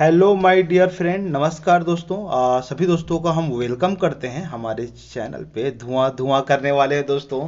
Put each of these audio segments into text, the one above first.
Hello my dear friend, नमस्कार दोस्तों। सभी दोस्तों का हम वेलकम करते हैं हमारे चैनल पे धुआं धुआं करने वाले दोस्तों।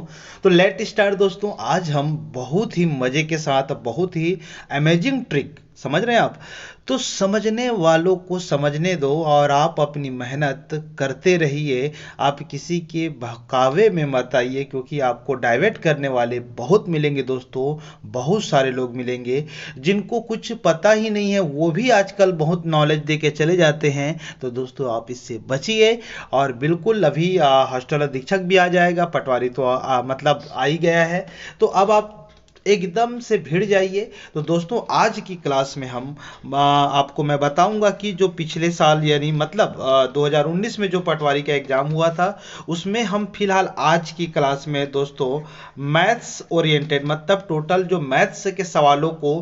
तो लेट स्टार्ट दोस्तों। आज हम बहुत ही मज़े के साथ बहुत ही अमेजिंग ट्रिक, समझ रहे हैं आप? तो समझने वालों को समझने दो और आप अपनी मेहनत करते रहिए। आप किसी के बहकावे में मत आइए, क्योंकि आपको डाइवर्ट करने वाले बहुत मिलेंगे दोस्तों। बहुत सारे लोग मिलेंगे जिनको कुछ पता ही नहीं है, वो भी आजकल बहुत नॉलेज दे के चले जाते हैं। तो दोस्तों आप इससे बचिए। और बिल्कुल अभी हॉस्टल अधीक्षक भी आ जाएगा, पटवारी तो मतलब आ ही गया है। तो अब आप एकदम से भिड़ जाइए। तो दोस्तों आज की क्लास में हम आपको मैं बताऊंगा कि जो पिछले साल यानी मतलब 2019 में जो पटवारी का एग्जाम हुआ था, उसमें हम फिलहाल आज की क्लास में दोस्तों मैथ्स ओरिएंटेड मतलब टोटल जो मैथ्स के सवालों को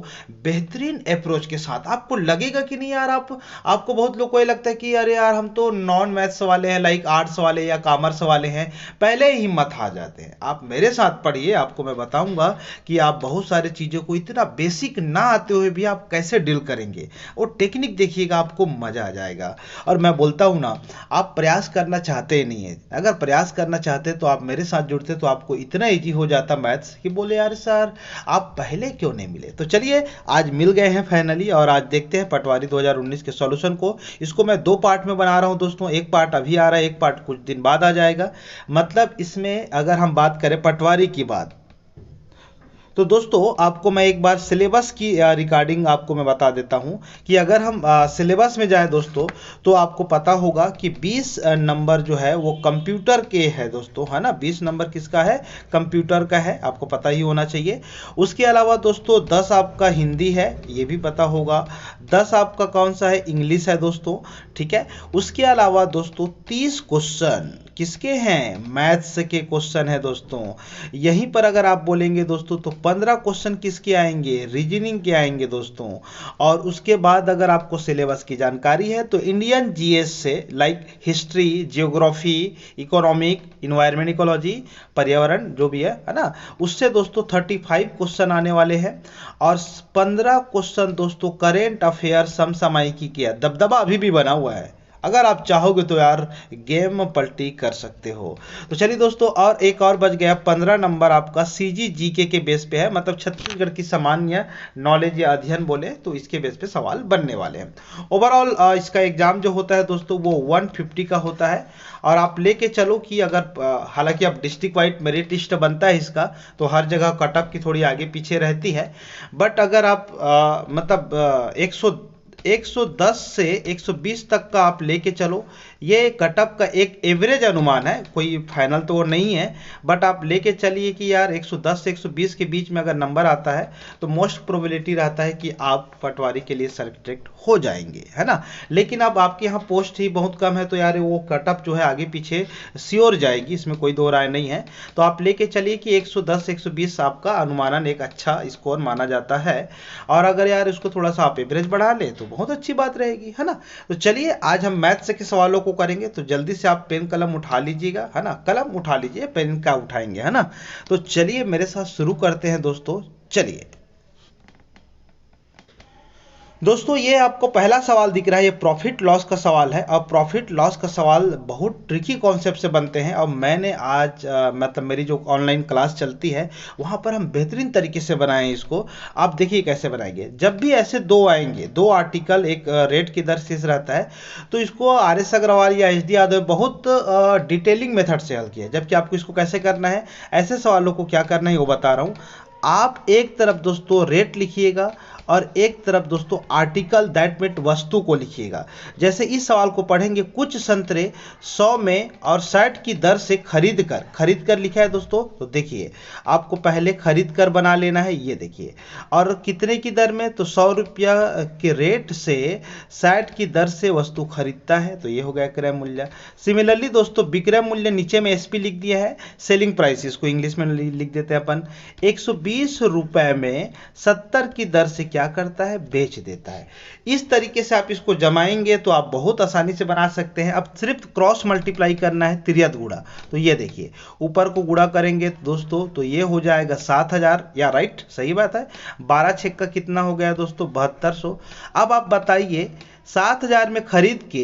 बेहतरीन अप्रोच के साथ, आपको लगेगा कि नहीं यार, आपको बहुत लोग को ये लगता है कि अरे यार हम तो नॉन मैथ्स वाले हैं, लाइक आर्ट्स वाले या कॉमर्स वाले हैं, पहले ही हिम्मत हार जाते हैं। आप मेरे साथ पढ़िए, आपको मैं बताऊंगा कि आप बहुत सारी चीज़ों को इतना बेसिक ना आते हुए भी आप कैसे डील करेंगे। वो टेक्निक देखिएगा, आपको मज़ा आ जाएगा। और मैं बोलता हूँ ना, आप प्रयास करना चाहते ही नहीं है। अगर प्रयास करना चाहते तो आप मेरे साथ जुड़ते तो आपको इतना ईजी हो जाता मैथ्स कि बोले यार सर आप पहले क्यों नहीं मिले। तो चलिए आज मिल गए हैं फाइनली, और आज देखते हैं पटवारी 2019 के सॉल्यूशन को। इसको मैं दो पार्ट में बना रहा हूँ दोस्तों। एक पार्ट अभी आ रहा है, एक पार्ट कुछ दिन बाद आ जाएगा। मतलब इसमें अगर हम बात करें पटवारी की बात, तो दोस्तों आपको मैं एक बार सिलेबस की रिगार्डिंग आपको मैं बता देता हूं कि अगर हम सिलेबस में जाएं दोस्तों, तो आपको पता होगा कि 20 नंबर जो है वो कंप्यूटर के है दोस्तों, है ना। 20 नंबर किसका है? कंप्यूटर का है, आपको पता ही होना चाहिए। उसके अलावा दोस्तों 10 आपका हिंदी है, ये भी पता होगा। 10 आपका कौन सा है? इंग्लिश है दोस्तों, ठीक है। उसके अलावा दोस्तों 30 क्वेश्चन किसके हैं? मैथ्स के क्वेश्चन है दोस्तों। यहीं पर अगर आप बोलेंगे दोस्तों तो 15 क्वेश्चन किसके आएंगे? रीजनिंग के आएंगे दोस्तों। और उसके बाद अगर आपको सिलेबस की जानकारी है तो इंडियन जीएस से, like history, geography, economic, environment ecology, पर्यावरण जो भी है ना, उससे दोस्तों 35 क्वेश्चन आने वाले हैं। और 15 क्वेश्चन दोस्तों करेंट अफेयर समसामयिकी किया, दबदबा अभी भी बना हुआ है। अगर आप चाहोगे तो यार गेम पलटी कर सकते हो। तो चलिए दोस्तों, और एक और बच गया 15 नंबर आपका सीजी जीके के बेस पे है, मतलब छत्तीसगढ़ की सामान्य नॉलेज या अध्ययन बोले तो इसके बेस पे सवाल बनने वाले हैं। ओवरऑल इसका एग्जाम जो होता है दोस्तों वो 150 का होता है। और आप लेके चलो कि अगर हालांकि अब डिस्ट्रिक्ट वाइड मेरिट लिस्ट बनता है इसका, तो हर जगह कटअप की थोड़ी आगे पीछे रहती है। बट अगर आप मतलब 110 से 120 तक का आप लेके चलो, ये कटअप का एक एवरेज अनुमान है, कोई फाइनल तो वो नहीं है। बट आप लेके चलिए कि यार 110 से 120 के बीच में अगर नंबर आता है तो मोस्ट प्रोबेबिलिटी रहता है कि आप पटवारी के लिए सेलेक्टेड हो जाएंगे, है ना। लेकिन अब आपके यहाँ पोस्ट ही बहुत कम है, तो यार वो कटअप जो है आगे पीछे श्योर जाएगी, इसमें कोई दो राय नहीं है। तो आप लेके चलिए कि 110 से 120 आपका अनुमानन एक अच्छा स्कोर माना जाता है। और अगर यार इसको थोड़ा सा आप एवरेज बढ़ा ले तो बहुत अच्छी बात रहेगी, है ना। तो चलिए आज हम मैथ्स के सवालों को करेंगे, तो जल्दी से आप पेन कलम उठा लीजिएगा, है ना। कलम उठा लीजिए, पेन का उठाएंगे, है ना। तो चलिए मेरे साथ शुरू करते हैं दोस्तों। चलिए दोस्तों, ये आपको पहला सवाल दिख रहा है, ये प्रॉफिट लॉस का सवाल है। और प्रॉफिट लॉस का सवाल बहुत ट्रिकी कॉन्सेप्ट से बनते हैं, और मैंने आज मतलब मेरी जो ऑनलाइन क्लास चलती है वहाँ पर हम बेहतरीन तरीके से बनाए हैं इसको। आप देखिए कैसे बनाएंगे। जब भी ऐसे दो आएंगे, दो आर्टिकल एक रेट की दर शेष रहता है, तो इसको RS अग्रवाल या HD यादव बहुत डिटेलिंग मेथड से हल किया है। जबकि आपको इसको कैसे करना है, ऐसे सवालों को क्या करना है वो बता रहा हूँ। आप एक तरफ दोस्तों रेट लिखिएगा और एक तरफ दोस्तों आर्टिकल दैट मीट वस्तु को लिखिएगा। जैसे इस सवाल को पढ़ेंगे, कुछ संतरे 100 में और 60 की दर से खरीद कर लिखा है दोस्तों। तो देखिए आपको पहले खरीद कर बना लेना है, ये देखिए। और कितने की दर में? तो 100 रुपया के रेट से 60 की दर से वस्तु खरीदता है, तो ये हो गया क्रय मूल्य। सिमिलरली दोस्तों विक्रय मूल्य नीचे में SP लिख दिया है, सेलिंग प्राइस इसको इंग्लिश में लिख देते हैं अपन। 120 रुपए में 70 की दर से क्या क्या करता है, बेच देता है। इस तरीके से आप इसको जमाएंगे तो आप बहुत आसानी से बना सकते हैं। अब सिर्फ क्रॉस मल्टीप्लाई करना है, तिर्यक गुणा। तो ये देखिए ऊपर को गुणा करेंगे दोस्तों तो ये हो जाएगा 7000, या राइट, सही बात है। 12 छेक का कितना हो गया दोस्तों, 7200। अब आप बताइए 7000 में खरीद के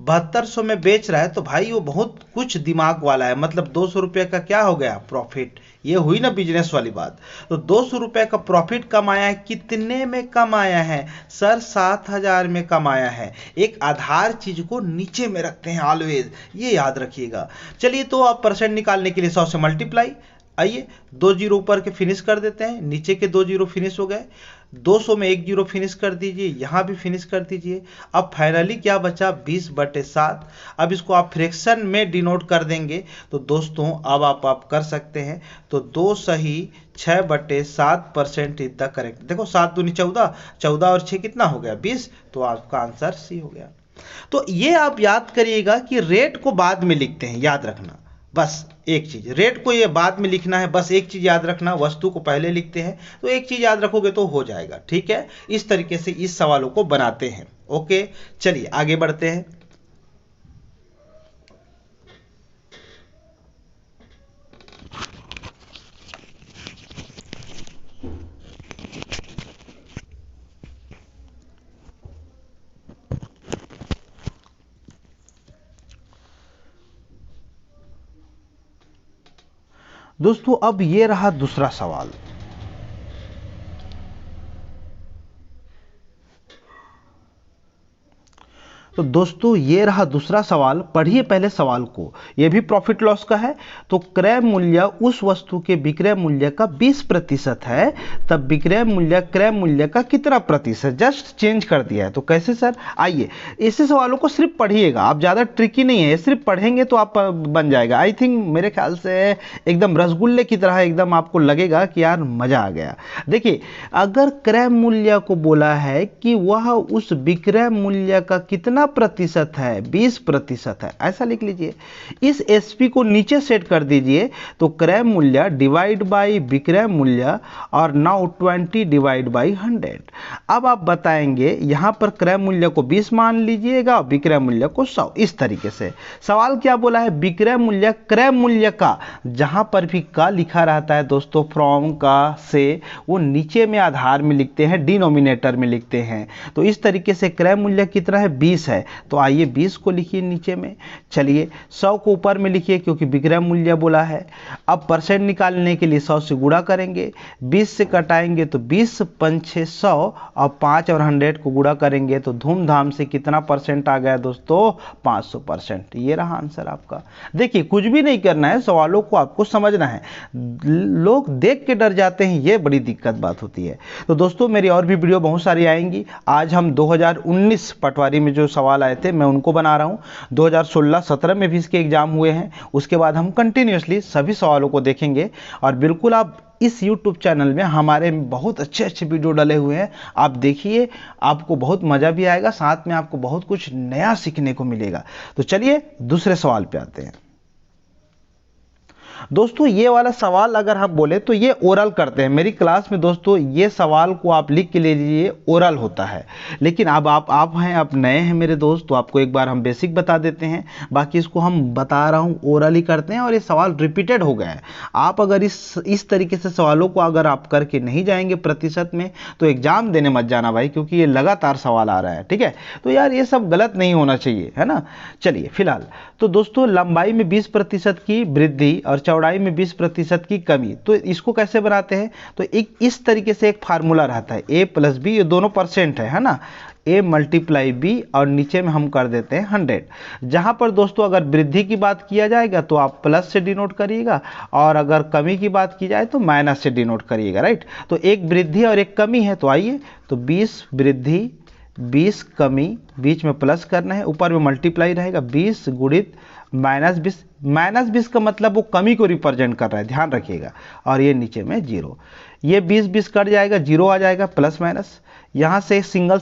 7200 में बेच रहा है तो भाई वो बहुत कुछ दिमाग वाला है, मतलब 200 रुपये का क्या हो गया, प्रॉफिट। ये हुई ना बिजनेस वाली बात। तो 200 रुपये का प्रॉफिट कमाया है, कितने में कमाया है सर, 7000 में कमाया है। एक आधार चीज को नीचे में रखते हैं ऑलवेज, ये याद रखिएगा। चलिए तो आप परसेंट निकालने के लिए 100 से मल्टीप्लाई, आइए 2 जीरो ऊपर के फिनिश कर देते हैं, नीचे के 2 जीरो फिनिश हो गए। 200 में 1 जीरो फिनिश कर दीजिए, यहां भी फिनिश कर दीजिए। अब फाइनली क्या बचा, 20/7। अब इसको आप फ्रैक्शन में डिनोट कर देंगे तो दोस्तों अब आप कर सकते हैं। तो 2 सही 6/7% इज द करेक्ट। देखो 7 दूनी 14, 14 और 6 कितना हो गया, 20। तो आपका आंसर सी हो गया। तो ये आप याद करिएगा कि रेट को बाद में लिखते हैं, याद रखना। बस एक चीज, रेट को ये बाद में लिखना है, बस एक चीज याद रखना, वस्तु को पहले लिखते हैं। तो एक चीज याद रखोगे तो हो जाएगा, ठीक है। इस तरीके से इस सवालों को बनाते हैं। ओके, चलिए आगे बढ़ते हैं। दोस्तों अब ये रहा दूसरा सवाल। तो दोस्तों ये रहा दूसरा सवाल, पढ़िए पहले सवाल को। ये भी प्रॉफिट लॉस का है। तो क्रय मूल्य उस वस्तु के विक्रय मूल्य का 20% है, तब विक्रय मूल्य क्रय मूल्य का कितना प्रतिशत, जस्ट चेंज कर दिया है। तो कैसे सर, आइए ऐसे सवालों को सिर्फ पढ़िएगा, आप ज़्यादा ट्रिकी नहीं है, सिर्फ पढ़ेंगे तो आप बन जाएगा। आई थिंक मेरे ख्याल से एकदम रसगुल्ले की तरह एकदम आपको लगेगा कि यार मजा आ गया। देखिए अगर क्रय मूल्य को बोला है कि वह उस विक्रय मूल्य का कितना प्रतिशत है, 20% है, ऐसा लिख लीजिए। इस एसपी को नीचे सेट कर दीजिए तो क्रय मूल्य डिवाइड बाई विक्रय मूल्य और नाउ 20 डिवाइड बाई 100। अब आप बताएंगे यहां पर क्रय मूल्य को 20 मान लीजिएगा, विक्रय मूल्य को 100। इस तरीके से सवाल क्या बोला है, विक्रय मूल्य क्रय मूल्य का, जहां पर भी का लिखा रहता है दोस्तों, फ्रॉम का से, वो नीचे में आधार में लिखते हैं, डिनोमिनेटर में लिखते हैं। तो इस तरीके से क्रय मूल्य कितना है, 20 है। तो आइए 20 को लिखिए नीचे में। चलिए 100 को ऊपर में लिखिए क्योंकि विक्रय मूल्य बोला है। अब परसेंट निकालने के लिए 100 से गुणा करेंगे, 20 से कटाएंगे तो 20 5 6 100 और 5 और 100 को गुणा करेंगे तो धूमधाम से कितना परसेंट आ गया दोस्तों, 500%। ये रहा आंसर आपका। देखिए कुछ भी नहीं करना है, सवालों को आपको समझना है। लोग देख के डर जाते हैं, ये बड़ी दिक्कत बात होती है। तो दोस्तों मेरी और भी वीडियो बहुत सारी आएंगी। आज हम 2019 पटवारी में जो सवाल आए थे मैं उनको बना रहा हूँ। 2016-17 में भी इसके एग्जाम हुए हैं। उसके बाद हम कंटिन्यूसली सभी सवालों को देखेंगे। और बिल्कुल आप इस YouTube चैनल में हमारे बहुत अच्छे अच्छे वीडियो डले हुए हैं, आप देखिए, आपको बहुत मज़ा भी आएगा, साथ में आपको बहुत कुछ नया सीखने को मिलेगा। तो चलिए दूसरे सवाल पे आते हैं। दोस्तों ये वाला सवाल अगर हम बोले तो ये ओरल करते हैं मेरी क्लास में। दोस्तों ये सवाल को आप लिख के ले लीजिए, ओरल होता है। लेकिन अब आप हैं, आप नए हैं मेरे दोस्त, तो आपको एक बार हम बेसिक बता देते हैं, बाकी इसको हम बता रहा हूँ ओरल ही करते हैं। और ये सवाल रिपीटेड हो गया है। आप अगर इस तरीके से सवालों को अगर आप करके नहीं जाएंगे प्रतिशत में तो एग्जाम देने मत जाना भाई, क्योंकि ये लगातार सवाल आ रहा है, ठीक है। तो यार ये सब गलत नहीं होना चाहिए, है ना। चलिए फिलहाल तो दोस्तों लंबाई में 20% की वृद्धि और चौड़ाई में 20% की कमी, तो इसको कैसे बनाते हैं, तो एक इस तरीके से एक फार्मूला रहता है, a प्लस बी, ये दोनों परसेंट है ना, a मल्टीप्लाई b और नीचे में हम कर देते हैं 100। जहां पर दोस्तों अगर वृद्धि की बात किया जाएगा तो आप प्लस से डिनोट करिएगा, और अगर कमी की बात की जाए तो माइनस से डिनोट करिएगा, राइट। तो एक वृद्धि और एक कमी है, तो आइए तो 20 वृद्धि 20 कमी, बीच में प्लस करना है, ऊपर में मल्टीप्लाई रहेगा 20 गुणित -20। -20 का मतलब वो कमी को रिप्रेजेंट कर रहा है, ध्यान रखिएगा। और ये नीचे में 0, ये 20 कट जाएगा, 0 आ जाएगा, प्लस माइनस। यहाँ से सिंगल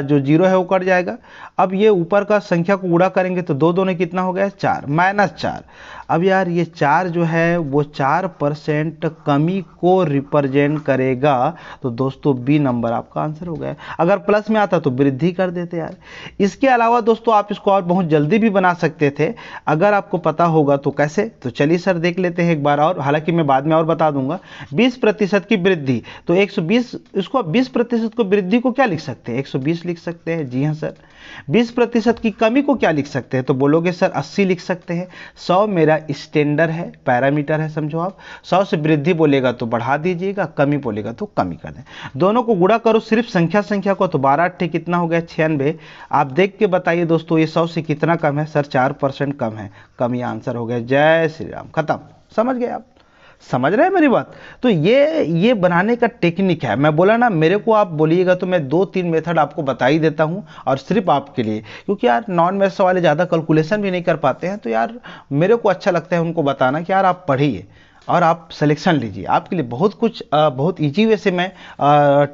जो 0 है वो कट जाएगा। अब ये ऊपर का संख्या को गुणा करेंगे तो 2 दूने कितना हो गया, 4, -4। अब यार ये 4 जो है वो 4% कमी को रिप्रेजेंट करेगा, तो दोस्तों बी नंबर आपका आंसर हो गया। अगर प्लस में आता तो वृद्धि कर देते यार। इसके अलावा दोस्तों आप इसको और बहुत जल्दी भी बना सकते थे, अगर आपको पता होगा तो कैसे, तो चलिए सर देख लेते हैं एक बार और, हालांकि मैं बाद में और बता दूंगा। 20% की वृद्धि, तो 120, इसको 20% को वृद्धि को क्या लिख सकते हैं, 120 लिख सकते हैं। जी हाँ सर। 20% की कमी को क्या लिख सकते हैं, तो बोलोगे सर 80 लिख सकते हैं। 100 मेरा स्टैंडर्ड है, पैरामीटर है, समझो आप। 100 से वृद्धि बोलेगा तो बढ़ा दीजिएगा, कमी बोलेगा तो कमी कर दें। दोनों को गुणा करो सिर्फ संख्या को, तो 12 8 कितना हो गया, 96। आप देख के बताइए दोस्तों ये 100 से कितना कम है, सर 4% कम है। कमी आंसर हो गया। जय श्री राम, खत्म। समझ गए आप, समझ रहे हैं मेरी बात। तो ये बनाने का टेक्निक है। मैं बोला ना, मेरे को आप बोलिएगा तो मैं 2-3 मेथड आपको बता ही देता हूं, और सिर्फ आपके लिए, क्योंकि यार नॉन मैथ्स वाले ज़्यादा कैलकुलेशन भी नहीं कर पाते हैं, तो यार मेरे को अच्छा लगता है उनको बताना कि यार आप पढ़िए और आप सिलेक्शन लीजिए। आपके लिए बहुत कुछ बहुत ईजी वे से मैं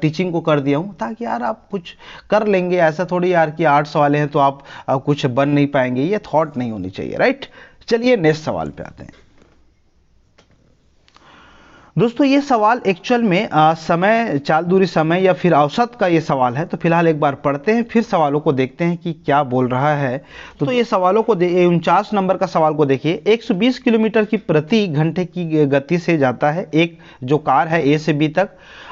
टीचिंग को कर दिया हूँ, ताकि यार आप कुछ कर लेंगे। ऐसा थोड़ी यार कि आर्ट्स वाले हैं तो आप कुछ बन नहीं पाएंगे, ये थॉट नहीं होनी चाहिए, राइट। चलिए नेक्स्ट सवाल पे आते हैं दोस्तों। ये सवाल एक्चुअल में समय, चाल दूरी समय या फिर औसत का ये सवाल है। तो फिलहाल एक बार पढ़ते हैं, फिर सवालों को देखते हैं कि क्या बोल रहा है। तो ये सवालों को 49 नंबर का सवाल को देखिए। 120 किलोमीटर की प्रति घंटे की गति से जाता है एक जो कार है ए से बी तक,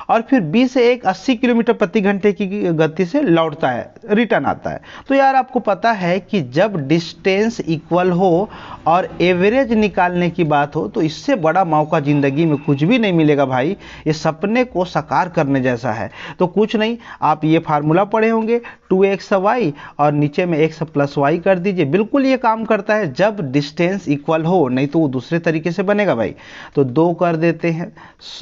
और फिर बी से एक 80 किलोमीटर प्रति घंटे की गति से लौटता है, रिटर्न आता है। तो यार आपको पता है कि जब डिस्टेंस इक्वल हो और एवरेज निकालने की बात हो, तो इससे बड़ा मौका जिंदगी में कुछ भी नहीं मिलेगा भाई। ये सपने को साकार करने जैसा है। तो कुछ नहीं, आप ये फार्मूला पढ़े होंगे 2xy और नीचे में x प्लस वाई कर दीजिए। बिल्कुल ये काम करता है जब डिस्टेंस इक्वल हो, नहीं तो वो दूसरे तरीके से बनेगा भाई। तो 2 कर देते हैं,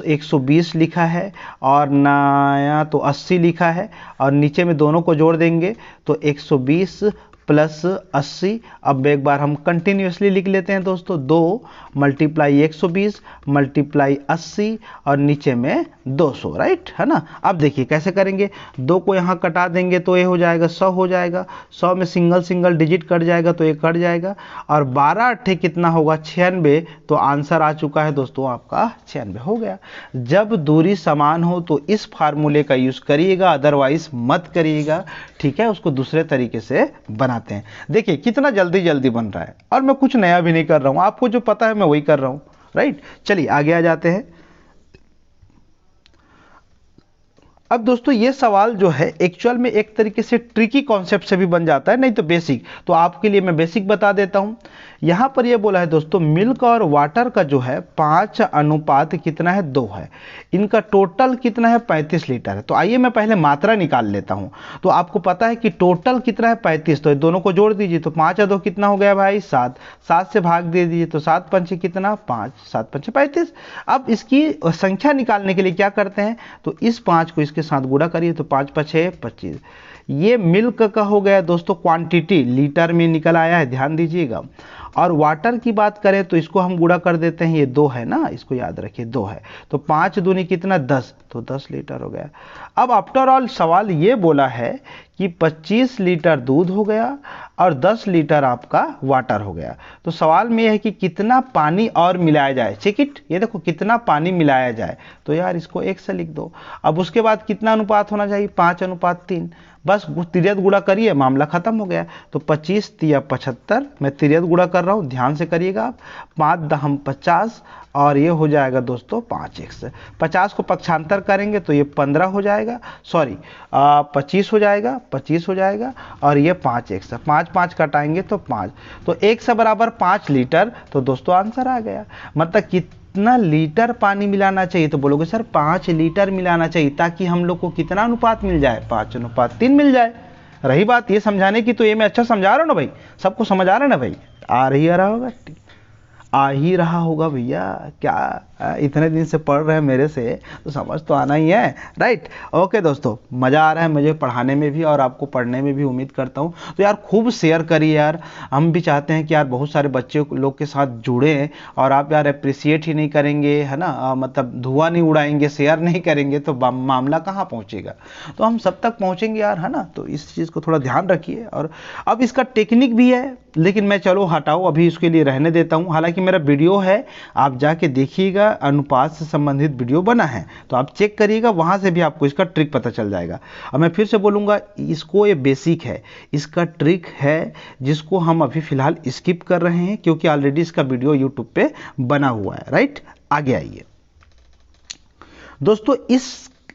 120 लिखा है, और नया तो 80 लिखा है, और नीचे में दोनों को जोड़ देंगे तो 120 प्लस 80। अब एक बार हम कंटिन्यूसली लिख लेते हैं दोस्तों, 2 मल्टीप्लाई 120 मल्टीप्लाई 80 और नीचे में 200, राइट है ना। अब देखिए कैसे करेंगे, 2 को यहाँ कटा देंगे तो ये हो जाएगा 100 हो जाएगा। 100 में सिंगल डिजिट कट जाएगा तो ये कट जाएगा, और 12 अट्ठे कितना होगा, 96। तो आंसर आ चुका है दोस्तों आपका 96 हो गया। जब दूरी समान हो तो इस फार्मूले का यूज करिएगा, अदरवाइज मत करिएगा, ठीक है। उसको दूसरे तरीके से बनाते हैं। देखिए कितना जल्दी बन रहा है, और मैं कुछ नया भी नहीं कर रहा हूं, आपको जो पता है मैं वही कर रहा हूं, राइट। चलिए आगे आ जाते हैं। अब दोस्तों ये सवाल जो है एक्चुअल में एक तरीके से ट्रिकी कॉन्सेप्ट से भी बन जाता है, नहीं तो बेसिक। तो आपके लिए मैं बेसिक बता देता हूं। यहां पर ये बोला है दोस्तों, मिल्क और वाटर का जो है 5 अनुपात कितना है, 2 है। इनका टोटल कितना है, 35 लीटर है। तो आइए मैं पहले मात्रा निकाल लेता हूं। तो आपको पता है कि टोटल कितना है, 35। तो दोनों को जोड़ दीजिए, तो 5 और 2 कितना हो गया भाई, 7। 7 से भाग दे दीजिए, तो 7 पंचे कितना, 5। 7 पंचे 35। अब इसकी संख्या निकालने के लिए क्या करते हैं, तो इस 5 को इसके साथ गुणा करिए, तो 5 5 25। ये मिल्क का हो गया दोस्तों क्वांटिटी, लीटर में निकल आया है, ध्यान दीजिएगा। और वाटर की बात करें तो इसको हम गुणा कर देते हैं, ये 2 है ना, इसको याद रखिए 2 है। तो 5 दूनी कितना, 10, तो 10 लीटर हो गया। अब आफ्टर ऑल सवाल ये बोला है कि 25 लीटर दूध हो गया और 10 लीटर आपका वाटर हो गया। तो सवाल में यह है कि कितना पानी और मिलाया जाए, चेक इट। ये देखो कितना पानी मिलाया जाए, तो यार इसको 1 से लिख दो। अब उसके बाद कितना अनुपात होना चाहिए, 5:3। बस तिर्यक गुणा करिए, मामला खत्म हो गया। तो 25 तिया 75, मैं तिर्यक गुणा कर रहा हूं, ध्यान से करिएगा आप। 5 दहम 50, और ये हो जाएगा दोस्तों 5x। 50 को पक्षांतर करेंगे तो ये 15 हो जाएगा, सॉरी 25 हो जाएगा, 25 हो जाएगा, और ये 5x। 5 5 कटाएंगे तो 5, तो 1 से बराबर 5 लीटर। तो दोस्तों आंसर आ गया। मतलब कितना लीटर पानी मिलाना चाहिए, तो बोलोगे सर 5 लीटर मिलाना चाहिए, ताकि हम लोग को कितना अनुपात मिल जाए, 5:3 मिल जाए। रही बात ये समझाने की, तो ये मैं अच्छा समझा रहा हूँ ना भाई, सबको समझ आ रहा है ना भाई, आ रहा होगा, आ ही रहा होगा भैया। क्या इतने दिन से पढ़ रहे हैं मेरे से, तो समझ तो आना ही है, राइट। ओके दोस्तों, मज़ा आ रहा है मुझे पढ़ाने में भी और आपको पढ़ने में भी, उम्मीद करता हूँ। तो यार खूब शेयर करिए यार, हम भी चाहते हैं कि यार बहुत सारे बच्चे लोग के साथ जुड़े हैं, और आप यार अप्रिसिएट ही नहीं करेंगे, है ना, मतलब धुआं नहीं उड़ाएंगे, शेयर नहीं करेंगे, तो मामला कहाँ पहुँचेगा। तो हम सब तक पहुँचेंगे यार, है ना। तो इस चीज़ को थोड़ा ध्यान रखिए। और अब इसका टेक्निक भी है, लेकिन मैं चलो हटाओ अभी इसके लिए रहने देता हूँ। हालांकि मेरा वीडियो है, आप जाके देखिएगा, अनुपात से संबंधित वीडियो बना है, तो आप चेक करिएगा, वहाँ से भी आपको इसका ट्रिक पता चल जाएगा। अब मैं फिर से बोलूँगा, इसको ये बेसिक है, इसका ट्रिक है जिसको हम अभी फ़िलहाल स्किप कर रहे हैं क्योंकि ऑलरेडी इसका वीडियो यूट्यूब पे बना हुआ है, राइट। आगे आइए दोस्तों,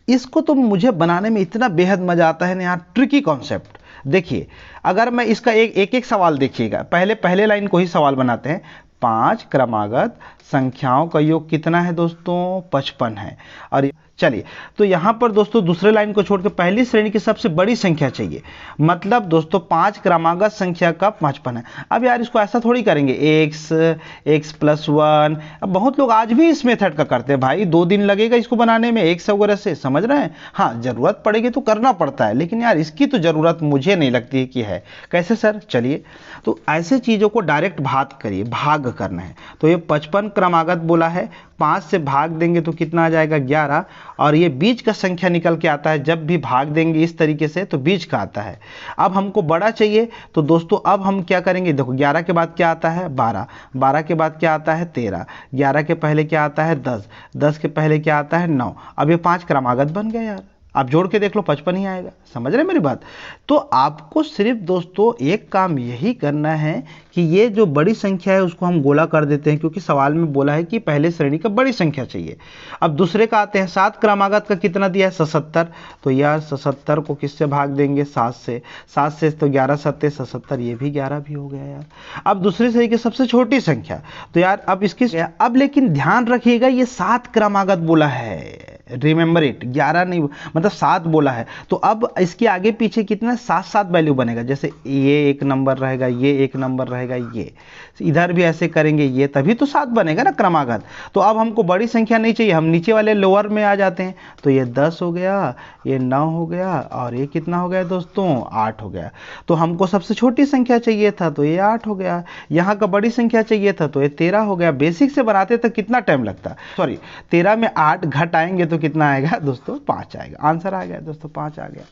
इसको तो मुझे बनाने में इतना बेहद मजा आता है ना यार, ट्रिकी कॉन्सेप्ट। देखिए, अगर मैं इसका एक सवाल देखिएगा, पहले लाइन को ही सवाल बनाते हैं। 5 क्रमागत संख्याओं का योग कितना है दोस्तों? 55 है। और चलिए, तो यहाँ पर दोस्तों दूसरे लाइन को छोड़ के पहली श्रेणी की सबसे बड़ी संख्या चाहिए। मतलब दोस्तों 5 क्रमागत संख्या का 55 है। अब यार इसको ऐसा थोड़ी करेंगे x प्लस 1। अब बहुत लोग आज भी इस मेथड का करते हैं। भाई 2 दिन लगेगा इसको बनाने में, x वगैरह से, समझ रहे हैं। हाँ, जरूरत पड़ेगी तो करना पड़ता है, लेकिन यार इसकी तो जरूरत मुझे नहीं लगती कि है। कैसे सर? चलिए, तो ऐसे चीज़ों को डायरेक्ट भाग करिए, भाग करना है। तो ये 55 क्रमागत बोला है, 5 से भाग देंगे तो कितना आ जाएगा? 11। और ये बीच का संख्या निकल के आता है, जब भी भाग देंगे इस तरीके से तो बीच का आता है। अब हमको बड़ा चाहिए, तो दोस्तों अब हम क्या करेंगे? देखो, 11 के बाद क्या आता है? 12। 12 के बाद क्या आता है? 13। 11 के पहले क्या आता है? 10। 10 के पहले क्या आता है? 9। अब ये 5 क्रमागत बन गया यार। आप जोड़ के देख लो, 55 ही आएगा। समझ रहे हैं मेरी बात? तो आपको सिर्फ दोस्तों एक काम यही करना है कि ये जो बड़ी संख्या है उसको हम गोला कर देते हैं, क्योंकि सवाल में बोला है कि पहले श्रेणी का बड़ी संख्या चाहिए। अब दूसरे का आते हैं, 7 क्रमागत का कितना दिया है? 77। तो यार 77 को किससे भाग देंगे? 7 से। 7 से तो 11 7 77, ये भी 11 भी हो गया यार। अब दूसरी श्रेणी की सबसे छोटी संख्या, तो यार अब इसकी, अब लेकिन ध्यान रखिएगा, ये 7 क्रमागत बोला है, रिमेंबर इट, 11 नहीं, मतलब 7 बोला है। तो अब इसके आगे पीछे कितना? 7 वैल्यू बनेगा। जैसे ये एक नंबर रहेगा, ये एक नंबर रहेगा, ये इधर भी ऐसे करेंगे, ये तभी तो 7 बनेगा ना क्रमागत। तो अब हमको बड़ी संख्या नहीं चाहिए, हम नीचे वाले लोअर में आ जाते हैं। तो ये 10 हो गया, ये 9 हो गया, और ये कितना हो गया दोस्तों? 8 हो गया। तो हमको सबसे छोटी संख्या चाहिए था, तो ये 8 हो गया। यहाँ का बड़ी संख्या चाहिए था, तो ये 13 हो गया। बेसिक से बनाते तक कितना टाइम लगता? सॉरी, 13 में 8 घटाएंगे तो कितना आएगा दोस्तों? 5 आएगा। आंसर आ गया दोस्तों, 5 आ गया।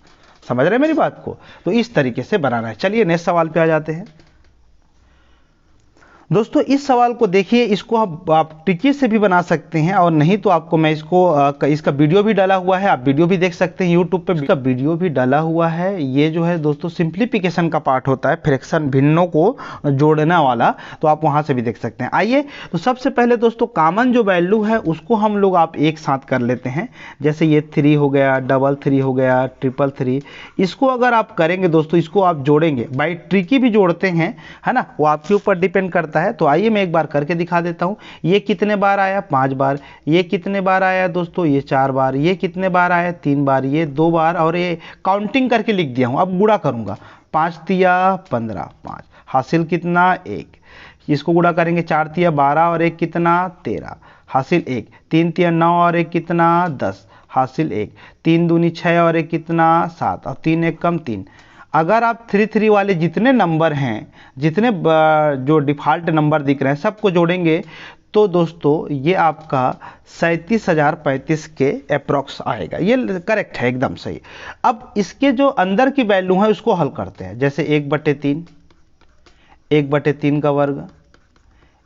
समझ रहे हैं मेरी बात को? तो इस तरीके से बनाना है। चलिए नेक्स्ट सवाल पे आ जाते हैं दोस्तों। इस सवाल को देखिए, इसको आप टिकी से भी बना सकते हैं, और नहीं तो आपको मैं इसका वीडियो भी डाला हुआ है, आप वीडियो भी देख सकते हैं यूट्यूब पे, इसका वीडियो भी डाला हुआ है। ये जो है दोस्तों सिंप्लीफिकेशन का पार्ट होता है, फ्रैक्शन भिन्नों को जोड़ने वाला, तो आप वहां से भी देख सकते हैं। आइए, तो सबसे पहले दोस्तों कॉमन जो वैल्यू है उसको हम लोग आप एक साथ कर लेते हैं। जैसे ये 3 हो गया, 333 हो गया, 333। इसको अगर आप करेंगे दोस्तों, इसको आप जोड़ेंगे, बाई ट्रिकी भी जोड़ते हैं, है ना, वो आपके ऊपर डिपेंड करता है। तो आइए मैं एक बार करके दिखा देता हूं। ये कितने बार आया? 5 बार। ये कितने बार आया दोस्तों? ये 4 बार। ये कितने बार आया? 3 बार। ये 2 बार, और ये काउंटिंग करके लिख दिया हूं। अब गुणा करूंगा, 5 तिया 15, 5 हासिल कितना? 1। इसको गुणा करेंगे, 4 तिया 12 और 1 कितना? 13 हासिल 1। 3 तिया 9 और 1 कितना? 10 हासिल 1। 3 दूनी 6 और 1 कितना? 7, और 3 1 कम 3। अगर आप 3 वाले जितने नंबर हैं, जितने जो डिफ़ॉल्ट नंबर दिख रहे हैं, सबको जोड़ेंगे तो दोस्तों ये आपका 37,035 के अप्रॉक्स आएगा। ये करेक्ट है, एकदम सही। अब इसके जो अंदर की वैल्यू है उसको हल करते हैं। जैसे 1/3, 1/3 का वर्ग,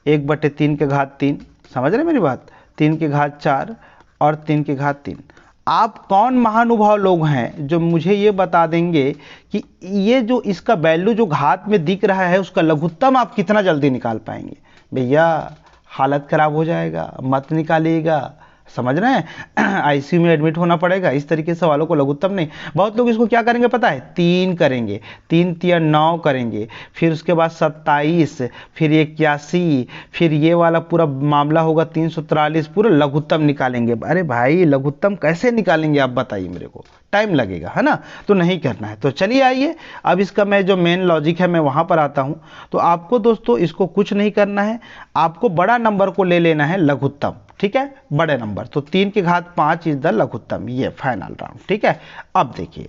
1/3 के घात 3, समझ रहे मेरी बात? 3 के घात 4 और 3 के घात 3। आप कौन महानुभाव लोग हैं जो मुझे ये बता देंगे कि ये जो इसका वैल्यू जो घात में दिख रहा है उसका लघुत्तम आप कितना जल्दी निकाल पाएंगे? भैया हालत खराब हो जाएगा, मत निकालिएगा। समझ रहे हैं? आईसीयू में एडमिट होना पड़ेगा इस तरीके से सवालों को लघुत्तम नहीं। बहुत लोग इसको क्या करेंगे पता है? 3 करेंगे, 3 तिया 9 करेंगे, फिर उसके बाद 27, फिर 81, फिर ये वाला पूरा मामला होगा 343, पूरा लघुत्तम निकालेंगे। अरे भाई लघुत्तम कैसे निकालेंगे आप बताइए मेरे को? टाइम लगेगा, है ना? तो नहीं करना है। तो चलिए आइए, अब इसका मैं जो मेन लॉजिक है मैं वहां पर आता हूं। तो आपको दोस्तों इसको कुछ नहीं करना है, आपको बड़ा नंबर को ले लेना है लघुत्तम। ठीक है, बड़े नंबर। तो 3 की घात 5 इज द लघुत्तम, ये फाइनल राउंड। ठीक है, अब देखिए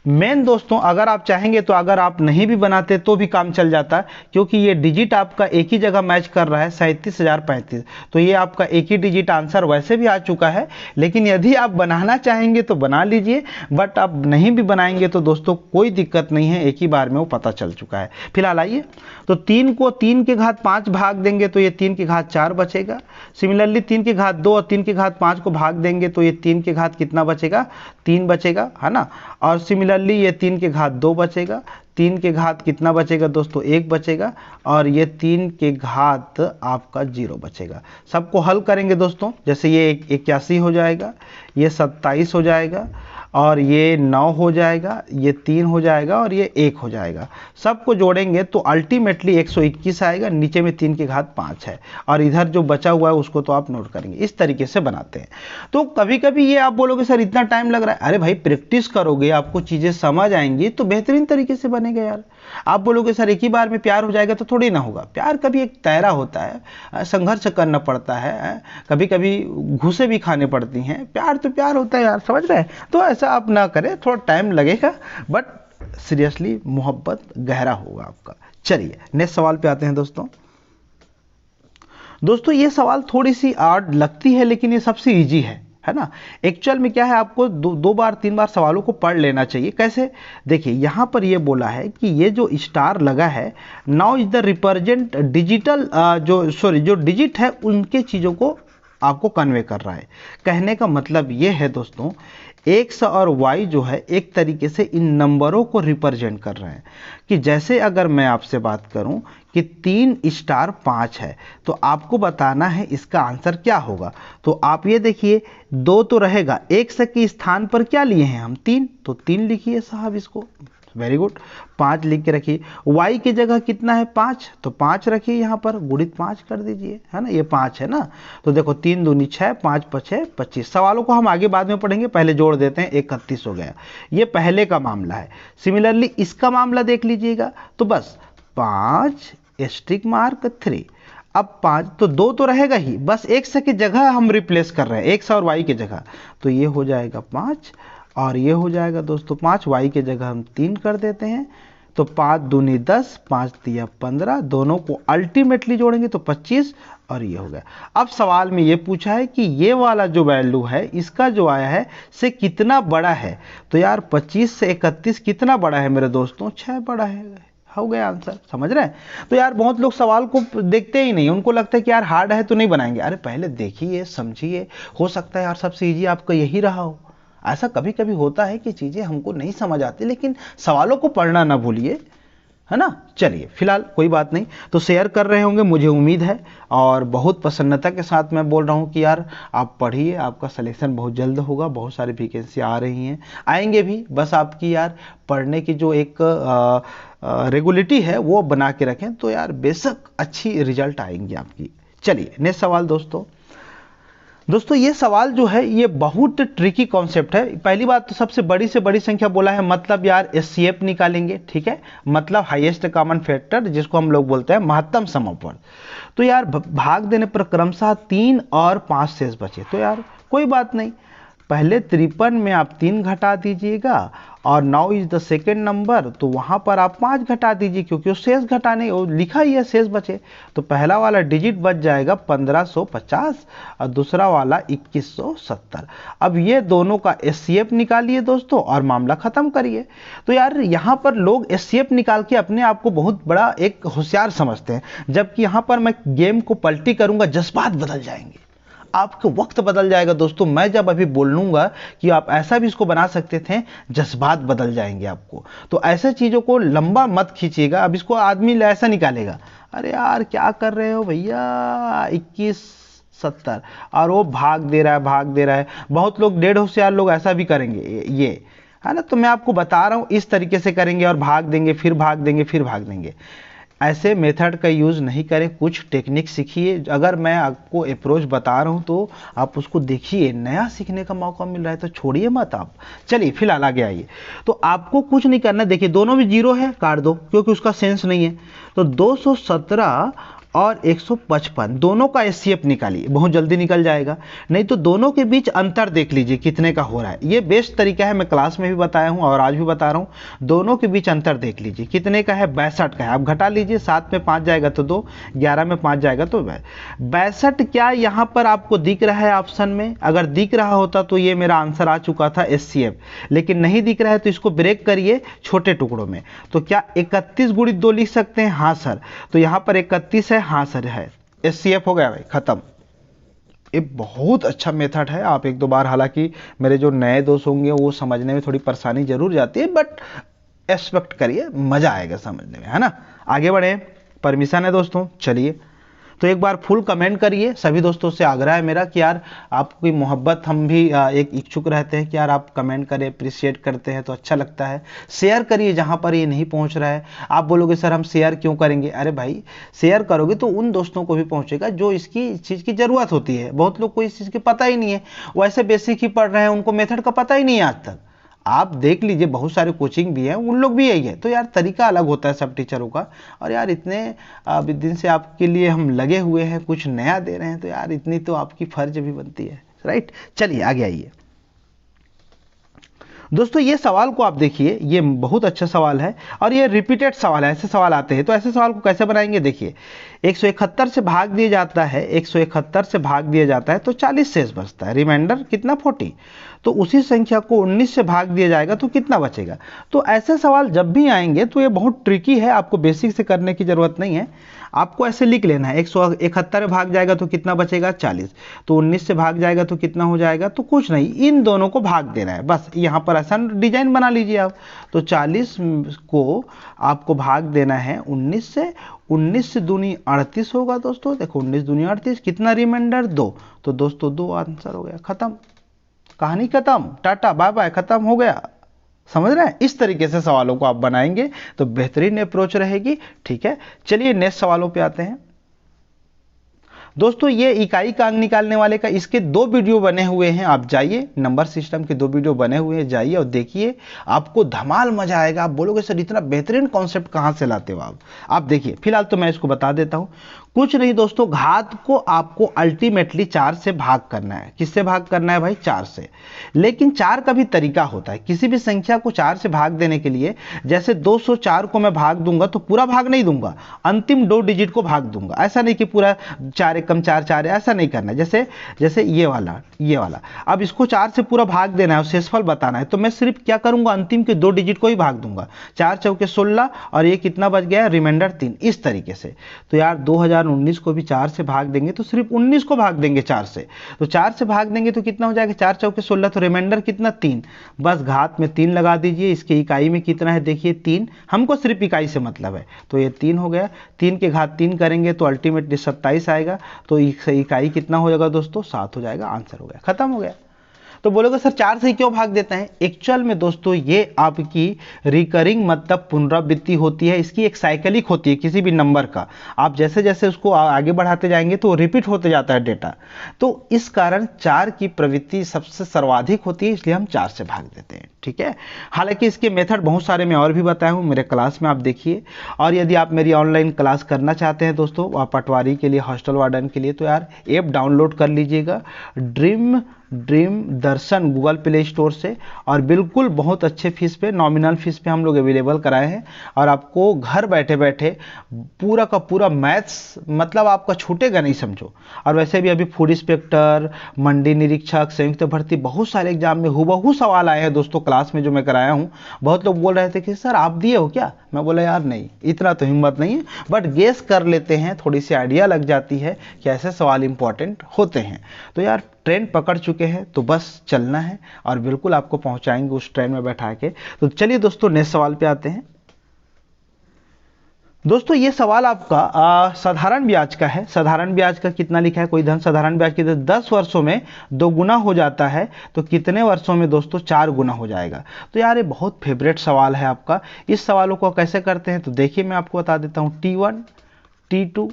मेन दोस्तों, अगर आप चाहेंगे तो अगर आप नहीं भी बनाते तो भी काम चल जाता, क्योंकि ये डिजिट आपका एक ही जगह मैच कर रहा है 37,035। तो ये आपका एक ही डिजिट आंसर वैसे भी आ चुका है, लेकिन यदि आप बनाना चाहेंगे तो बना लीजिए, बट आप नहीं भी बनाएंगे तो दोस्तों कोई दिक्कत नहीं है, एक ही बार में वो पता चल चुका है। फिलहाल आइए, तो 3 को 3 की घात 5 भाग देंगे तो ये 3 की घात 4 बचेगा। सिमिलरली 3 की घात 2 और 3 की घात 5 को भाग देंगे तो ये 3 की घात कितना बचेगा, 3 बचेगा, है ना। और सिमिलरली ये 3 की घात 2 बचेगा, 3 के घात कितना बचेगा दोस्तों, 1 बचेगा, और ये 3 के घात आपका 0 बचेगा। सबको हल करेंगे दोस्तों, जैसे ये 81 हो जाएगा, ये 27 हो जाएगा, और ये 9 हो जाएगा, ये 3 हो जाएगा, और ये 1 हो जाएगा। सबको जोड़ेंगे तो अल्टीमेटली 121 आएगा। नीचे में 3 की घात 5 है, और इधर जो बचा हुआ है उसको तो आप नोट करेंगे। इस तरीके से बनाते हैं। तो कभी कभी ये आप बोलोगे सर इतना टाइम लग रहा है, अरे भाई प्रैक्टिस करोगे आपको चीज़ें समझ आएंगी तो बेहतरीन तरीके से बनेगा यार। आप बोलोगे सर एक ही बार में प्यार हो जाएगा, तो थोड़ी ना होगा। प्यार कभी एक दायरा होता है, संघर्ष करना पड़ता है, कभी कभी घूसे भी खाने पड़ती हैं। प्यार तो प्यार होता है यार, समझ रहे हैं। तो ऐसा आप ना करें, थोड़ा टाइम लगेगा, बट सीरियसली मोहब्बत गहरा होगा आपका। चलिए नेक्स्ट सवाल पे आते हैं दोस्तों। दोस्तों ये सवाल थोड़ी सी हार्ड लगती है, लेकिन ये सबसे इजी है ना। एक्चुअल में क्या है, आपको दो बार 3 बार सवालों को पढ़ लेना चाहिए। कैसे, देखिए यहां पर ये बोला है कि ये जो स्टार लगा है, now is the represent digital, जो डिजिट है उनके चीजों को आपको कन्वे कर रहा है। कहने का मतलब ये है दोस्तों, एक्स और वाई जो है एक तरीके से इन नंबरों को रिप्रेजेंट कर रहे हैं। कि जैसे अगर मैं आपसे बात करूं कि 3 स्टार 5 है, तो आपको बताना है इसका आंसर क्या होगा। तो आप ये देखिए, 2 तो रहेगा, एक्स के स्थान पर क्या लिए हैं हम, 3, तो 3 लिखिए साहब इसको, वेरी गुड। 5 लिख के रखिए। y की जगह कितना है, 5, तो 5 रखिए यहाँ पर, गुणित 5 कर दीजिए, है ना। ये 5 है ना, तो देखो 3 दूनी 6, 5 5 25। सवालों को हम आगे बाद में पढ़ेंगे, पहले जोड़ देते हैं। 31 हो गया। ये पहले का मामला है। सिमिलरली इसका मामला देख लीजिएगा, तो बस 5 स्टिक मार्क 3। अब 5 तो 2 तो रहेगा ही, बस एक्स की जगह हम रिप्लेस कर रहे हैं, एक्स और वाई की जगह। तो ये हो जाएगा 5, और ये हो जाएगा दोस्तों 5, वाई के जगह हम 3 कर देते हैं। तो 5 दूनी 10, 5 तिया 15, दोनों को अल्टीमेटली जोड़ेंगे तो 25, और ये हो गया। अब सवाल में ये पूछा है कि ये वाला जो वैल्यू है इसका जो आया है से कितना बड़ा है। तो यार 25 से 31 कितना बड़ा है मेरे दोस्तों, 6 बड़ा है। हो गया आंसर, समझ रहे हैं। तो यार बहुत लोग सवाल को देखते ही नहीं, उनको लगता है कि यार हार्ड है तो नहीं बनाएंगे। अरे पहले देखिए, समझिए, हो सकता है यार सबसे ईजी आपका यही रहा हो। ऐसा कभी कभी होता है कि चीजें हमको नहीं समझ आती, लेकिन सवालों को पढ़ना ना भूलिए, है ना। चलिए फिलहाल कोई बात नहीं, तो शेयर कर रहे होंगे मुझे उम्मीद है, और बहुत प्रसन्नता के साथ मैं बोल रहा हूँ कि यार आप पढ़िए, आपका सिलेक्शन बहुत जल्द होगा। बहुत सारी वैकेंसी आ रही हैं, आएंगे भी, बस आपकी यार पढ़ने की जो एक रेगुलरिटी है वो बना के रखें, तो यार बेशक अच्छी रिजल्ट आएंगी आपकी। चलिए नेक्स्ट सवाल दोस्तों ये सवाल जो है ये बहुत ट्रिकी कॉन्सेप्ट है। पहली बात तो सबसे बड़ी से बड़ी संख्या बोला है, मतलब यार एचसीएफ निकालेंगे, ठीक है, मतलब हाईएस्ट कॉमन फैक्टर, जिसको हम लोग बोलते हैं महत्तम समवर्ग। तो यार भाग देने पर क्रमशः 3 और 5 शेष बचे। तो यार कोई बात नहीं, पहले 53 में आप 3 घटा दीजिएगा, और 9 इज द सेकेंड नंबर, तो वहां पर आप 5 घटा दीजिए, क्योंकि वो शेष घटाने वो लिखा ही है शेष बचे। तो पहला वाला डिजिट बच जाएगा 1550, और दूसरा वाला 2170। अब ये दोनों का एचसीएफ निकालिए दोस्तों, और मामला खत्म करिए। तो यार यहाँ पर लोग एचसीएफ निकाल के अपने आप को बहुत बड़ा एक होशियार समझते हैं, जबकि यहाँ पर मैं गेम को पलटी करूंगा, जज्बात बदल जाएंगे, आपका वक्त बदल जाएगा दोस्तों। मैं जब अभी बोलूंगा कि आप ऐसा भी इसको बना सकते थे, जज्बात बदल जाएंगे आपको। तो ऐसे चीजों को लंबा मत खींचिएगा। अब इसको आदमी ऐसा निकालेगा, अरे यार क्या कर रहे हो भैया, 2170, और वो भाग दे रहा है। बहुत लोग, 1.5 होशियार लोग ऐसा भी करेंगे, ये है ना। तो मैं आपको बता रहा हूं इस तरीके से करेंगे, और भाग देंगे, फिर भाग देंगे, फिर भाग देंगे। ऐसे मेथड का यूज़ नहीं करें, कुछ टेक्निक सीखिए। अगर मैं आपको अप्रोच बता रहा हूं तो आप उसको देखिए, नया सीखने का मौका मिल रहा है तो छोड़िए मत आप। चलिए फिलहाल आगे आइए। तो आपको कुछ नहीं करना, देखिए दोनों भी 0 है, काट दो, क्योंकि उसका सेंस नहीं है। तो 217 और 155, दोनों का एचसीएफ निकालिए, बहुत जल्दी निकल जाएगा। नहीं तो दोनों के बीच अंतर देख लीजिए कितने का हो रहा है। ये बेस्ट तरीका है, मैं क्लास में भी बताया हूँ और आज भी बता रहा हूँ। दोनों के बीच अंतर देख लीजिए कितने का है, 62 का है। आप घटा लीजिए, 7 में 5 जाएगा तो 2, 11 में 5 जाएगा तो 62। क्या यहाँ पर आपको दिख रहा है ऑप्शन में? अगर दिख रहा होता तो ये मेरा आंसर आ चुका था एचसीएफ, लेकिन नहीं दिख रहा है तो इसको ब्रेक करिए छोटे टुकड़ों में। तो क्या 31 गुणित 2 लिख सकते हैं? हाँ सर। तो यहाँ पर 31 है, हाँ सर है, एचसीएफ हो गया भाई, खत्म। ये बहुत अच्छा मेथड है। आप एक दो बार, हालांकि मेरे जो नए दोस्त होंगे वो समझने में थोड़ी परेशानी जरूर जाती है, बट एक्सपेक्ट करिए, मजा आएगा समझने में, है ना। आगे बढ़े, परमिशन है दोस्तों, चलिए। तो एक बार फुल कमेंट करिए। सभी दोस्तों से आग्रह है मेरा कि यार आपकी मोहब्बत, हम भी एक इच्छुक रहते हैं कि यार आप कमेंट करें, अप्रिशिएट करते हैं तो अच्छा लगता है। शेयर करिए जहां पर ये नहीं पहुंच रहा है। आप बोलोगे सर हम शेयर क्यों करेंगे? अरे भाई, शेयर करोगे तो उन दोस्तों को भी पहुंचेगा जो इसकी चीज़ की ज़रूरत होती है। बहुत लोग को इस चीज़ की पता ही नहीं है, वो ऐसे बेसिक ही पढ़ रहे हैं, उनको मेथड का पता ही नहीं है आज तक। आप देख लीजिए, बहुत सारे कोचिंग भी हैं, उन लोग भी यही है। तो यार तरीका अलग होता है सब टीचरों का। और यार इतने दिन से आपके लिए हम लगे हुए हैं, कुछ नया दे रहे हैं, तो यार इतनी तो आपकी फर्ज भी बनती है, राइट। चलिए आगे आइए दोस्तों। ये सवाल को आप देखिए, ये बहुत अच्छा सवाल है और ये रिपीटेड सवाल है। ऐसे सवाल आते हैं, तो ऐसे सवाल को कैसे बनाएंगे? देखिए, 171 से भाग दिया जाता है, 171 से भाग दिया जाता है तो 40 शेष बचता है, रिमाइंडर कितना 40। तो उसी संख्या को 19 से भाग दिया जाएगा तो कितना बचेगा? तो ऐसे सवाल जब भी आएंगे तो ये बहुत ट्रिकी है, आपको बेसिक से करने की जरूरत नहीं है। आपको ऐसे लिख लेना है, 171 में भाग जाएगा तो कितना बचेगा? 40। तो 19 से भाग जाएगा तो कितना हो जाएगा? तो कुछ नहीं, इन दोनों को भाग देना है बस। यहाँ पर ऐसा डिजाइन बना लीजिए आप। तो 40 को आपको भाग देना है 19 से। 19 से दूनी 38 होगा दोस्तों। देखो 19 दूनी 38, कितना रिमाइंडर? 2। तो दोस्तों 2 आंसर हो गया, खत्म, कहानी खत्म, टाटा बाय बाय, खत्म हो गया। समझ रहे हैं? इस तरीके से सवालों को आप बनाएंगे तो बेहतरीन अप्रोच रहेगी। ठीक है, चलिए नेक्स्ट सवालों पे आते हैं दोस्तों। ये इकाई का अंक निकालने वाले का, इसके 2 वीडियो बने हुए हैं, आप जाइए, नंबर सिस्टम के 2 वीडियो बने हुए हैं, जाइए और देखिए, आपको धमाल मजा आएगा। आप बोलोगे सर इतना बेहतरीन कॉन्सेप्ट कहां से लाते हो आप देखिए। फिलहाल तो मैं इसको बता देता हूं। कुछ नहीं दोस्तों, घात को आपको अल्टीमेटली 4 से भाग करना है। किससे भाग करना है भाई? 4 से। लेकिन 4 का भी तरीका होता है। किसी भी संख्या को 4 से भाग देने के लिए, जैसे 204 को मैं भाग दूंगा तो पूरा भाग नहीं दूंगा, अंतिम 2 डिजिट को भाग दूंगा। ऐसा नहीं कि पूरा 4 एकम 4 4 है, ऐसा नहीं करना। जैसे ये वाला अब इसको 4 से पूरा भाग देना है और शेषफल बताना है, तो मैं सिर्फ क्या करूंगा, अंतिम के 2 डिजिट को ही भाग दूंगा। 4 चौके 16 और ये कितना बच गया? रिमाइंडर 3। इस तरीके से। तो यार 2019 को भी 4 से भाग देंगे तो सिर्फ 19 को भाग देंगे 4 से। तो 4 से भाग देंगे तो कितना हो जाएगा? 4 चौके 16, तो रिमाइंडर कितना? 3। बस घात में 3 लगा दीजिए। इसके इकाई में कितना है देखिए? 3। हमको सिर्फ इकाई से मतलब है, तो ये 3 हो गया। 3 के घात 3 करेंगे तो अल्टीमेटली 27 आएगा। तो इकाई कितना हो जाएगा दोस्तों? 7 हो जाएगा। आंसर हो गया, खत्म हो गया। तो बोलोगे सर 4 से क्यों भाग देते हैं? एक्चुअल में दोस्तों ये आपकी रिकरिंग मतलब पुनरावृत्ति होती है, इसकी एक साइकिलिक होती है किसी भी नंबर का। आप जैसे जैसे उसको आगे बढ़ाते जाएंगे तो रिपीट होते जाता है डेटा। तो इस कारण 4 की प्रवृत्ति सबसे सर्वाधिक होती है, इसलिए हम 4 से भाग देते हैं। ठीक है, हालांकि इसके मेथड बहुत सारे मैं और भी बताया हूँ मेरे क्लास में, आप देखिए। और यदि आप मेरी ऑनलाइन क्लास करना चाहते हैं दोस्तों, पटवारी के लिए, हॉस्टल वार्डन के लिए, तो यार ऐप डाउनलोड कर लीजिएगा, ड्रीम दर्शन, गूगल प्ले स्टोर से। और बिल्कुल बहुत अच्छे फीस पे, नॉमिनल फीस पे हम लोग अवेलेबल कराए हैं। और आपको घर बैठे बैठे पूरा का पूरा मैथ्स मतलब आपका छूटेगा नहीं, समझो। और वैसे भी अभी फूड इंस्पेक्टर, मंडी निरीक्षक, संयुक्त भर्ती, बहुत सारे एग्जाम में हूबहू सवाल आए हैं दोस्तों क्लास में जो मैं कराया हूँ। बहुत लोग बोल रहे थे कि सर आप दिए हो क्या? मैं बोला यार नहीं, इतना तो हिम्मत नहीं है, बट गेस कर लेते हैं, थोड़ी सी आइडिया लग जाती है कि ऐसे सवाल इंपॉर्टेंट होते हैं। तो यार ट्रेन पकड़ चुके हैं तो बस चलना है और बिल्कुल आपको पहुंचाएंगे उस ट्रेन में बैठा के। तो चलिए दोस्तों नेक्स्ट सवाल पे आते हैं। दोस्तों ये सवाल आपका साधारण ब्याज का है। साधारण ब्याज का कितना लिखा है? कोई धन साधारण ब्याज की 10 वर्षों में 2 गुना हो जाता है तो कितने वर्षों में दोस्तों 4 गुना हो जाएगा? तो यार ये बहुत फेवरेट सवाल है आपका। इस सवालों को कैसे करते हैं तो देखिए मैं आपको बता देता हूँ। T1 T2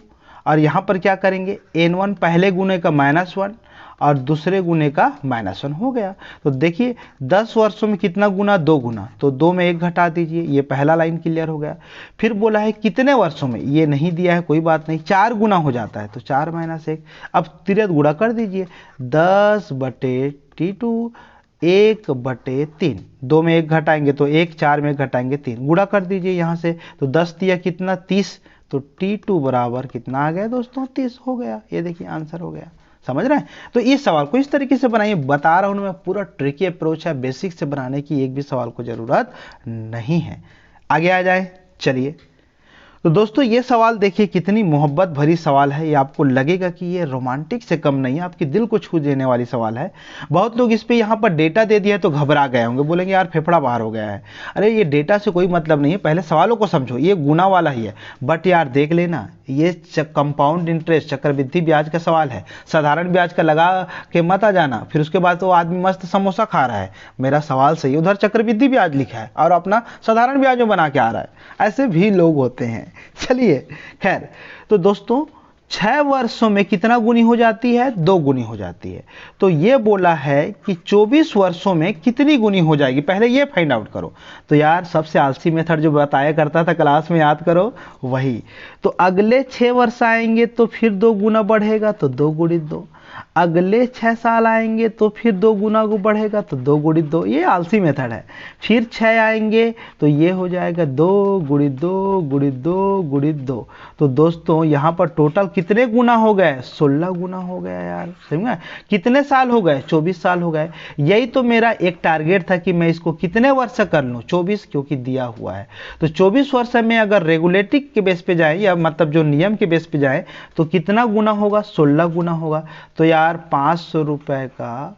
और यहाँ पर क्या करेंगे? N1 पहले गुने का -1 और दूसरे गुने का -1 हो गया। तो देखिए 10 वर्षों में कितना गुना, 2 गुना, तो 2 में 1 घटा दीजिए, ये पहला लाइन क्लियर हो गया। फिर बोला है कितने वर्षों में, ये नहीं दिया है, कोई बात नहीं, 4 गुना हो जाता है तो 4 - 1। अब तिरत गुणा कर दीजिए, 10/T2 1/3, 2 में 1 घटाएंगे तो 1, 4 में 1 घटाएंगे 3, गुणा कर दीजिए यहाँ से, तो 10 दिया कितना, 30, तो T2 बराबर कितना आ गया दोस्तों, 30 हो गया। ये देखिए आंसर हो गया। समझ रहे हैं? तो इस सवाल को इस तरीके से बनाइए, बता रहा हूं मैं, पूरा ट्रिकी अप्रोच है, बेसिक से बनाने की एक भी सवाल को जरूरत नहीं है। आगे आ जाए, चलिए। तो दोस्तों ये सवाल देखिए कितनी मोहब्बत भरी सवाल है, ये आपको लगेगा कि ये रोमांटिक से कम नहीं है, आपके दिल को छू देने वाली सवाल है। बहुत लोग इस पे यहाँ पर डेटा दे दिया तो घबरा गए होंगे, बोलेंगे यार फेफड़ा बाहर हो गया है। अरे ये डेटा से कोई मतलब नहीं है, पहले सवालों को समझो, ये गुना वाला ही है। बट यार देख लेना, ये कंपाउंड इंटरेस्ट, चक्रवृद्धि ब्याज का सवाल है, साधारण ब्याज का लगा के मत आ जाना, फिर उसके बाद तो आदमी मस्त समोसा खा रहा है, मेरा सवाल सही, उधर चक्रवृद्धि ब्याज लिखा है और अपना साधारण ब्याज में बना के आ रहा है। ऐसे भी लोग होते हैं। चलिए खैर, तो दोस्तों 6 वर्षों में कितना गुनी हो जाती है, 2 गुनी हो जाती है। तो ये बोला है कि 24 वर्षों में कितनी गुनी हो जाएगी, पहले ये फाइंड आउट करो। तो यार सबसे आलसी मेथड जो बताया करता था क्लास में, याद करो वही। तो अगले 6 वर्ष आएंगे तो फिर 2 गुना बढ़ेगा, तो 2 गुणित 2। अगले 6 साल आएंगे तो फिर 2 गुना को बढ़ेगा, तो 2 गुणित 2, ये आलसी मेथड है। फिर 6 आएंगे तो ये हो जाएगा 2 गुणित 2 गुणित 2 गुणित 2। तो दोस्तों यहाँ पर टोटल कितने गुना हो गए, 16 गुना हो गया यार। समझा? कितने साल हो गए, 24 साल हो गए। यही तो मेरा एक टारगेट था कि मैं इसको कितने वर्ष कर लूँ, 24, क्योंकि दिया हुआ है। तो 24 वर्ष में अगर रेगुलेटिव के बेस पे जाए, या मतलब जो नियम के बेस पे जाए, तो कितना गुना होगा, 16 गुना होगा। तो यार 500 रुपए का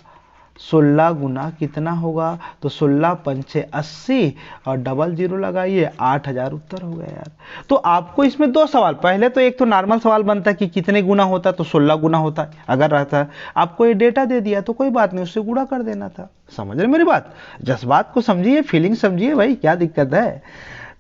16 गुना कितना होगा, तो 16 पंचे 80 और डबल जीरो लगाइए, 8000 उत्तर हो गया यार। तो आपको इसमें 2 सवाल, पहले तो एक तो नॉर्मल सवाल बनता कि कितने गुना होता, तो 16 गुना होता अगर रहता। आपको ये डेटा दे दिया तो कोई बात नहीं, उससे गुणा कर देना था। समझ रहे मेरी बात? जज्बात को समझिए, फीलिंग समझिए भाई, क्या दिक्कत है।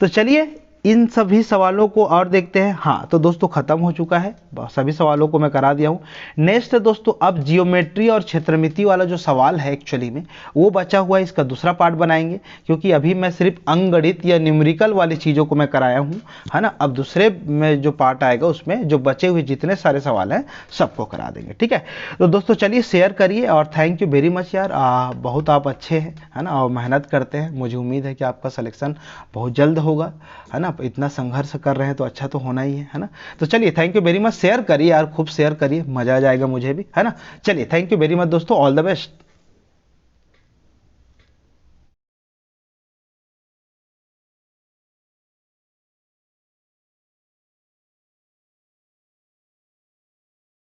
तो चलिए इन सभी सवालों को और देखते हैं। हाँ तो दोस्तों खत्म हो चुका है, सभी सवालों को मैं करा दिया हूँ। नेक्स्ट दोस्तों अब जियोमेट्री और क्षेत्रमिति वाला जो सवाल है एक्चुअली में वो बचा हुआ है, इसका दूसरा पार्ट बनाएंगे, क्योंकि अभी मैं सिर्फ अंकगणित या न्यूमेरिकल वाली चीज़ों को मैं कराया हूँ, है ना। अब दूसरे में जो पार्ट आएगा उसमें जो बचे हुए जितने सारे सवाल हैं सबको करा देंगे, ठीक है। तो दोस्तों चलिए शेयर करिए और थैंक यू वेरी मच यार, बहुत आप अच्छे हैं, है ना, और मेहनत करते हैं। मुझे उम्मीद है कि आपका सिलेक्शन बहुत जल्द होगा, है ना। इतना संघर्ष कर रहे हैं तो अच्छा तो होना ही है ना। तो चलिए thank you very much, share करिए यार, खूब शेयर करिए, मजा आ जाएगा मुझे भी, है ना। चलिए थैंक यू वेरी मच दोस्तों, ऑल द बेस्ट।